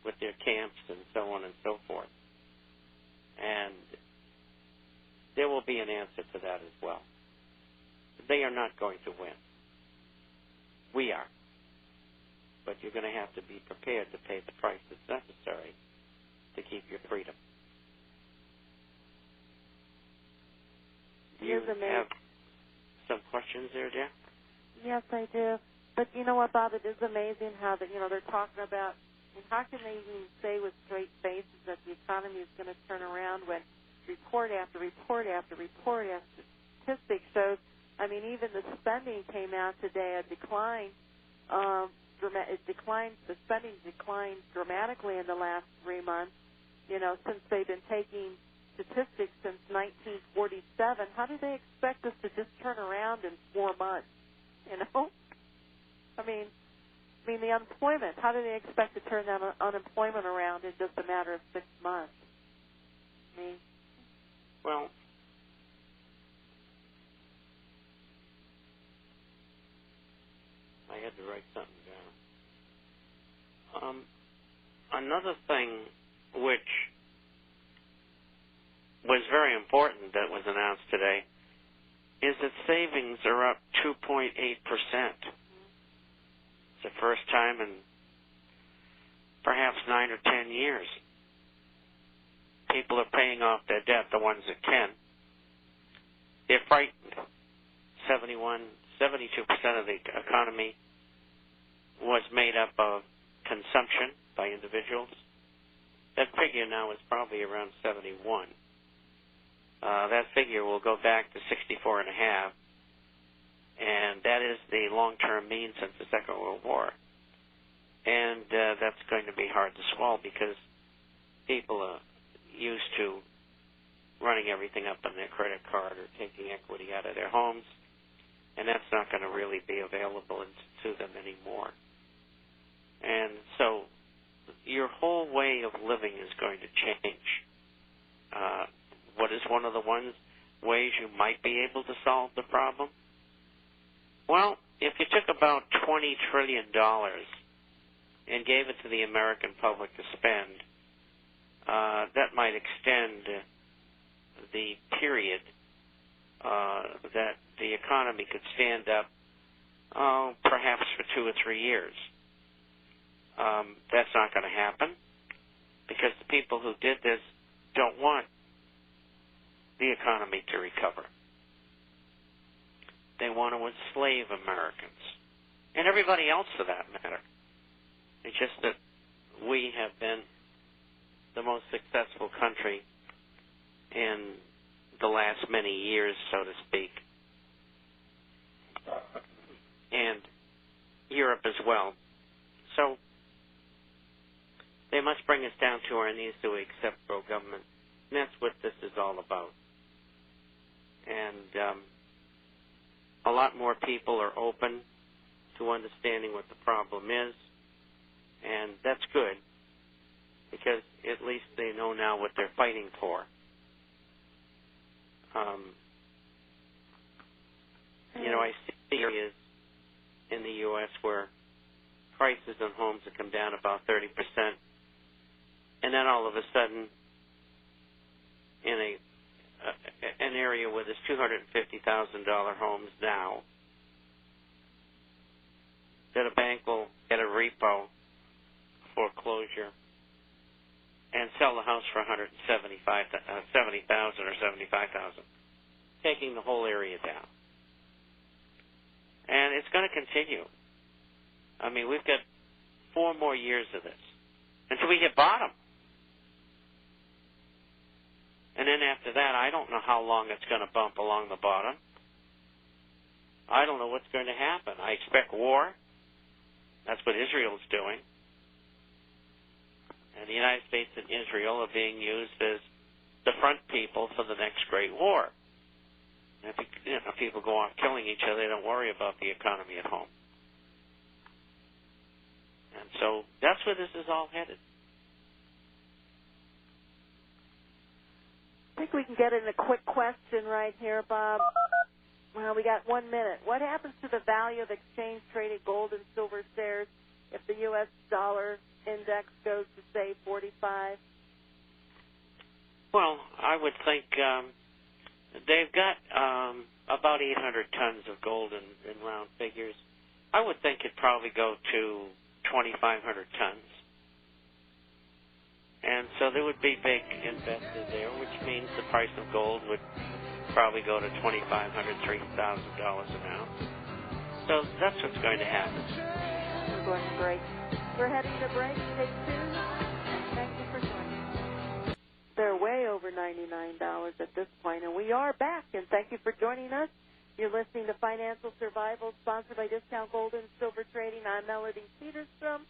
with their camps and so on and so forth. And there will be an answer to that as well. They are not going to win. We are. But you're going to have to be prepared to pay the price that's necessary to keep your freedom. Do you have some questions there, Jack? Yes, I do. But you know what, Bob? It is amazing how that they're talking about. And how can they even say with straight faces that the economy is going to turn around when report after report after report after statistic shows? I mean, even the spending came out today, a decline. It declined. The spending declined dramatically in the last 3 months. Since they've been taking statistics since 1947. How do they expect us to just turn around in 4 months? I mean, the unemployment. How do they expect to turn that unemployment around in just a matter of 6 months? Well, I had to write something down. Another thing which was very important that was announced today is that savings are up 2.8%. It's the first time in perhaps 9 or 10 years. People are paying off their debt, the ones that can. They're frightened. 72% of the economy was made up of consumption by individuals. That figure now is probably around 71. That figure will go back to 64.5, and that is the long-term mean since the Second World War. And that's going to be hard to swallow because people are used to running everything up on their credit card or taking equity out of their homes, and that's not going to really be available to them anymore. And so your whole way of living is going to change. What is one of the ways you might be able to solve the problem? Well, if you took about $20 trillion and gave it to the American public to spend, that might extend the period that the economy could stand up, perhaps for 2 or 3 years. That's not going to happen because the people who did this don't want the economy to recover. They want to enslave Americans, and everybody else for that matter. It's just that we have been the most successful country in the last many years, so to speak, and Europe as well. So they must bring us down to our knees to accept pro-government, and that's what this is all about. And a lot more people are open to understanding what the problem is, and that's good because at least they know now what they're fighting for. I see areas in the U.S. where prices on homes have come down about 30%, and then all of a sudden, in an area where there's $250,000 homes now, that a bank will get a repo foreclosure and sell the house for $70,000 or $75,000, taking the whole area down. And it's going to continue. I mean, we've got 4 more years of this until we hit bottom. And then after that, I don't know how long it's going to bump along the bottom. I don't know what's going to happen. I expect war. That's what Israel's doing. And the United States and Israel are being used as the front people for the next great war. And if people go on killing each other, they don't worry about the economy at home. And so that's where this is all headed. I think we can get in a quick question right here, Bob. Well, we got 1 minute. What happens to the value of exchange-traded gold and silver shares if the U.S. dollar index goes to, say, 45? Well, I would think they've got about 800 tons of gold in round figures. I would think it'd probably go to 2,500 tons. And so there would be big investors there, which means the price of gold would probably go to $2,500, $3,000 an ounce. So that's what's going to happen. We're going to break. We're heading to break. Stay tuned. Thank you for joining us. They're way over $99 at this point, and we are back. And thank you for joining us. You're listening to Financial Survival, sponsored by Discount Gold and Silver Trading. I'm Melody Peterstrom.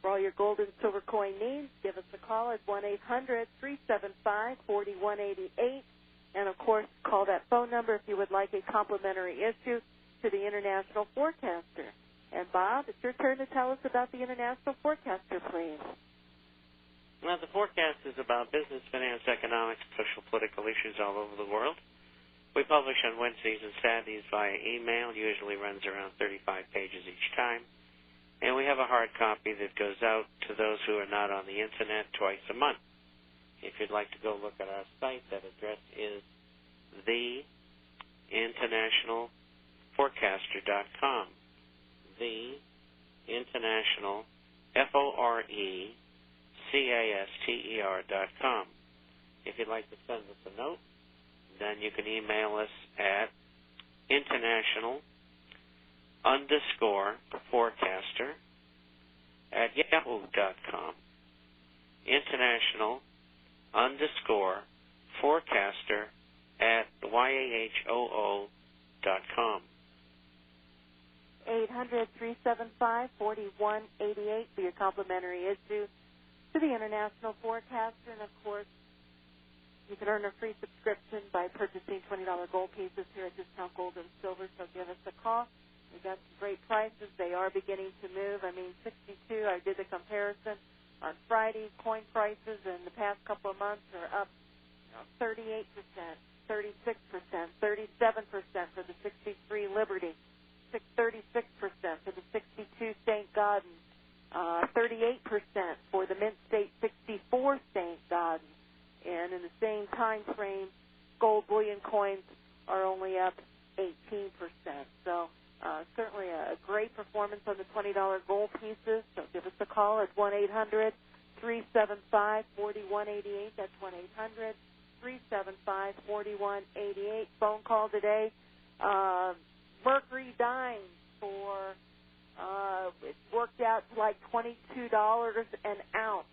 For all your gold and silver coin needs, give us a call at 1-800-375-4188. And, of course, call that phone number if you would like a complimentary issue to the International Forecaster. And, Bob, it's your turn to tell us about the International Forecaster, please. Well, the forecast is about business, finance, economics, social, political issues all over the world. We publish on Wednesdays and Saturdays via email. Usually runs around 35 pages each time. And we have a hard copy that goes out to those who are not on the Internet twice a month. If you'd like to go look at our site, that address is theinternationalforecaster.com. Theinternational, FORECASTER.com. If you'd like to send us a note, then you can email us at international_forecaster at yahoo.com. International_forecaster at yahoo.com. 800-375-4188 for your complimentary issue to the International Forecaster. And, of course, you can earn a free subscription by purchasing $20 gold pieces here at Discount Gold and Silver, so give us a call. We've got some great prices. They are beginning to move. I mean, 62, I did the comparison on Friday. Coin prices in the past couple of months are up 38%, 36%, 37% for the 63 Liberty, 36% for the 62 St. Gaudens, 38% for the Mint State 64 St. Gaudens. And in the same time frame, gold bullion coins are only up 18%. So certainly a great performance on the $20 gold pieces. So give us a call at 1-800-375-4188. That's 1-800-375-4188. Phone call today. Mercury dimes for, it worked out to like $22 an ounce.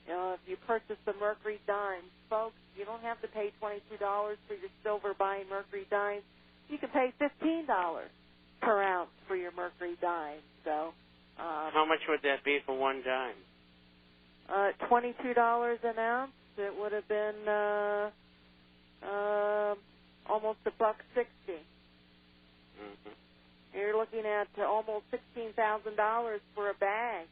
If you purchase the Mercury dimes, folks, you don't have to pay $22 for your silver buying Mercury dimes. You can pay $15 per ounce for your Mercury dimes. So, how much would that be for one dime? $22 an ounce. It would have been almost $1.60. Mm-hmm. You're looking at almost $16,000 for a bag.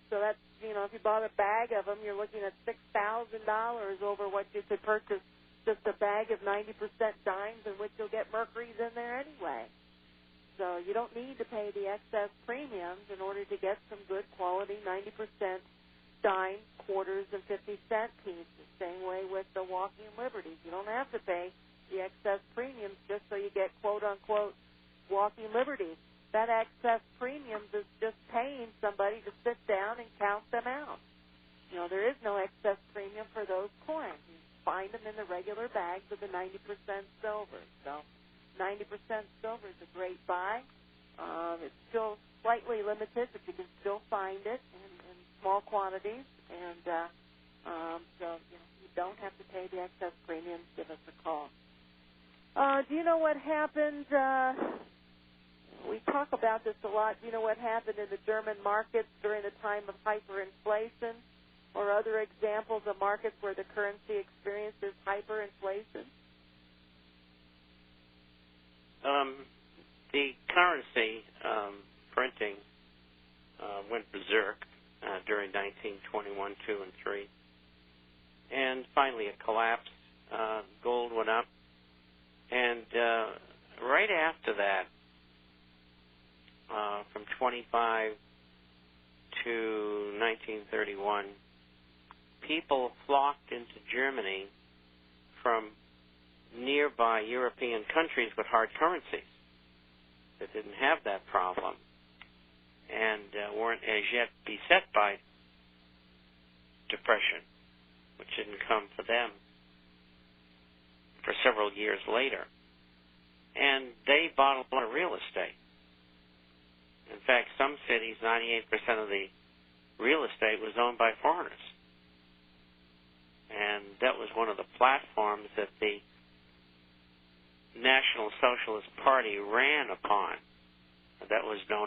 So that's, if you bought a bag of them, you're looking at $6,000 over what you could purchase just a bag of 90% dimes, in which you'll get mercuries in there anyway. So you don't need to pay the excess premiums in order to get some good quality 90% dime, quarters, and 50-cent pieces. Same way with the walking liberties. You don't have to pay the excess premiums just so you get quote-unquote walking liberties. That excess premiums is just paying somebody to sit down and count them out. There is no excess premium for those coins. You find them in the regular bags of the 90% silver. So 90% silver is a great buy. It's still slightly limited, but you can still find it in small quantities. And so you don't have to pay the excess premiums. Give us a call. Do you know what happened? We talk about this a lot. Do you know what happened in the German markets during the time of hyperinflation, or other examples of markets where the currency experiences hyperinflation? The currency printing went berserk during 1921, 2, and 3. And finally it collapsed. Gold went up. And right after that, from 25 to 1931, people flocked into Germany from nearby European countries with hard currencies that didn't have that problem and weren't as yet beset by depression, which didn't come for them for several years later. And they bought a lot of real estate. In fact, some cities, 98% of the real estate was owned by foreigners. And that was one of the platforms that the National Socialist Party ran upon. That was known